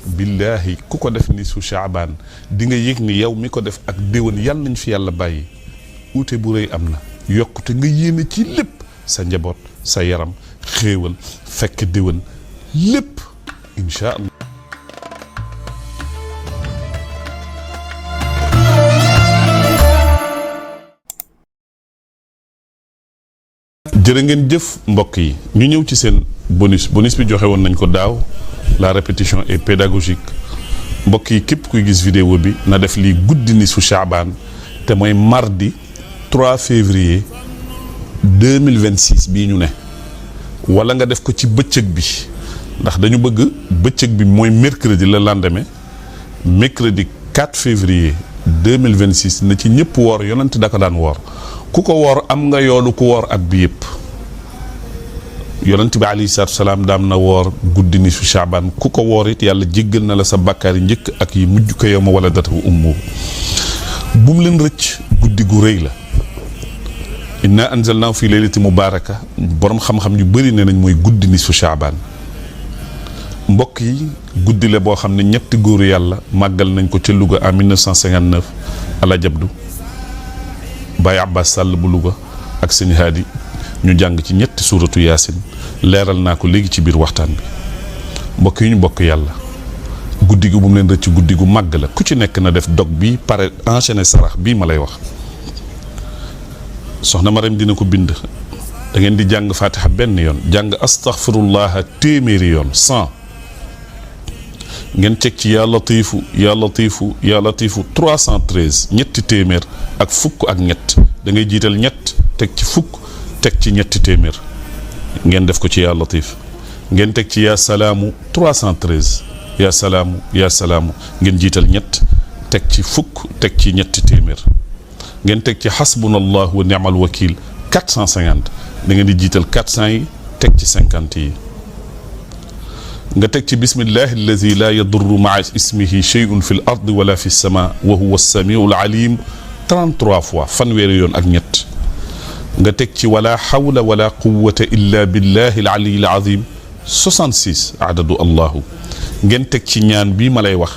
billahi ku ko def ni su Shaabaan di nga yëg ni yow mi ko def ak déwén yàlla nañ fi yàlla bàyyi uute bu rëy am na yokkute nga yéene ci lépp sa njaboot sa yaram xéewal fekk déwén lépp incha allah. jërë ngeen jëf mbokk yi ñu ñëw ci seen bonus bi joxe woon nañ ko daaw la répétition est pédagogique mbokk yi képp kuy gis vidéo bi na def lii guddi ni su Shaabaan te mooy mardi 3 février 2026 bii ñu ne wala nga def ko ci bëccëg bi ndax dañu bëgg bëccëg bi mooy mercredi le lendemain mercredi 4 février 2026 na ci ñëpp woor yonent da ko daan woor ku ko woor am nga yoolu ku woor at bi yëpp yonent bi alayhi salaatu salaam daam na woor guddi ni su Shaabaan ku ko woor it yàlla jéggal na la sa bàkkaar yi njëkk ak yi mujj ko yow ma wala datu ummu bu mu leen rëcc guddi gu rëy la inna anzalnaahu fi laylati mubaaraka borom xam-xam ñu bëri ne nañ mooy guddi ni su Shaabaan mbokk yi guddi la boo xam ne ñetti góoru yàlla màggal nañ ko ca Louga en 1959 ala jabdu Baye Abbas Sall bu Louga ak sëñ Haadi ñu jàng ci ñetti suuratu yaasin leeral naa ko léegi ci biir waxtaan bi mbokk yi ñu bokk yàlla guddi gi bu mu leen rëcc guddi gu màgg la ku ci nekk na def dog bi pare enchaîner sarax bii ma lay wax soxna Maram dina ko bind da ngeen di jàng fatiha benn yoon jàng astaghfirullaha téeméeri yoon 100 ngeen teg ci yaa latifu yaa latifu yaa latifu 313 ñetti téeméer ak fukk ak ñett da ngay jiital ñett teg ci fukk teg ci ñetti téeméer ngeen def ko ci yaa latif ngeen teg ci yaa salaamu 313 yaa salaamu yaa salaamu ngeen jiital ñett teg ci fukk teg ci ñetti téeméer ngeen teg ci xasbunallahu wa ni'mal wakil 450 da ngeen di jiital 400 yi teg ci 50 yi nga teg ci bismillahi allazi la yadurru maa ismihi shay'un fi l ardi wala fi sama wa huwa samiu al alim 33 fois fanweeri yoon ak ñett nga teg ci wala hawla wala quwwata illa billahi al ali al azim 66 adadu allahu ngeen teg ci ñaan bii ma lay wax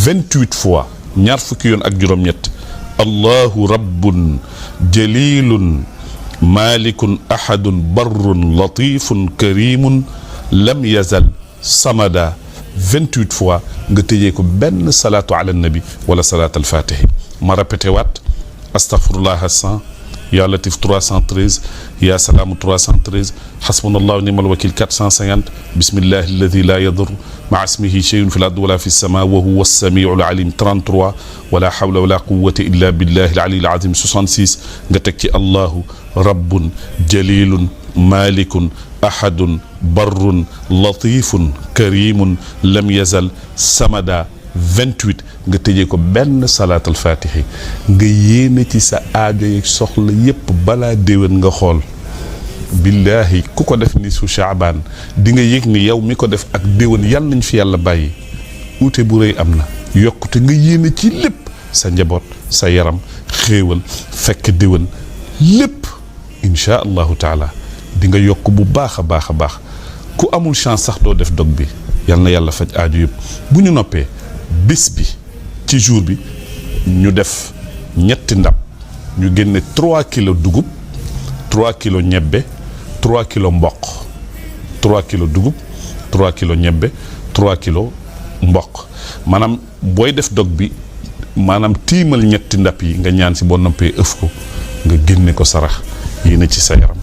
28 fois ñaar fukki yoon ak juróom-ñett allahu rabbun jalilun malikun ahadun barrun latifun karimun lam yazal samada 28 fois nga tëjee ko benn salaatu ala nabi wala salaat al fatihi ma répété waat astaghfirullah 100 yaa latif 313 yaa salaamu 313 xasbunallahu ni'mal wakil 450 bismillahi alladi la yadur maa ismihi shay'un fi l ardi wala fi sama wa huwa samiu al alim 33 wala hawla wala quwwata illa billahi al ali al azim 66 nga teg ci allahu rabbun jalilun malikun ahadun barrun latifun karimun lam yazal samada 28 nga tëjee ko benn salaatal fatihi nga yéene ci sa aajo yi soxla yépp balaa déwén nga xool billahi ku ko def ni su Shaabaan di nga yëg ni yow mi ko def ak déwén yàlla nañ fi yàlla bàyyi uute bu rëy am na yokkute nga yéene ci lépp sa njaboot sa yaram xéewal fekk déwén lépp incha allahu taala di nga yokk bu baax a baax a baax ku amul chance sax doo def dog bi yal na yàlla faj aajo yëpp bu ñu noppee bés bi ci jour bi ñu def ñetti ndab ñu génne 3 kilos dugub 3 kilos ñebbe 3 kilos mboq 3 kilos dugub 3 kilos ñebbe 3 kilos mboq maanaam booy def dog bi maanaam tiimal ñetti ndab yi nga ñaan si boo noppee ëf ko nga génne ko sarax yéene ci sa yaram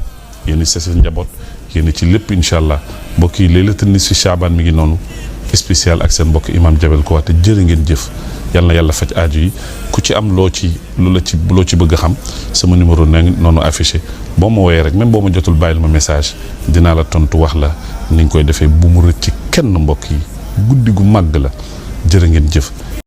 yéene ci sa njaboot yéene ci lépp incha allah mbokk yi laylatul nisfi Shaabaan mi ngi noonu spécial ak seen mbokk imam Jabel Kouyaté jërë ngeen jëf yal na yàlla faj aaju yi ku ci am loo ci bëgg a xam sama numéro ne noonu affiché boo ma wooyee rek même boo ma jotul bàyyil ma message dinaa la tontu wax la ni nga koy defee bu mu rëcc kenn mbokk yi guddi gu màgg la jërë ngeen jëf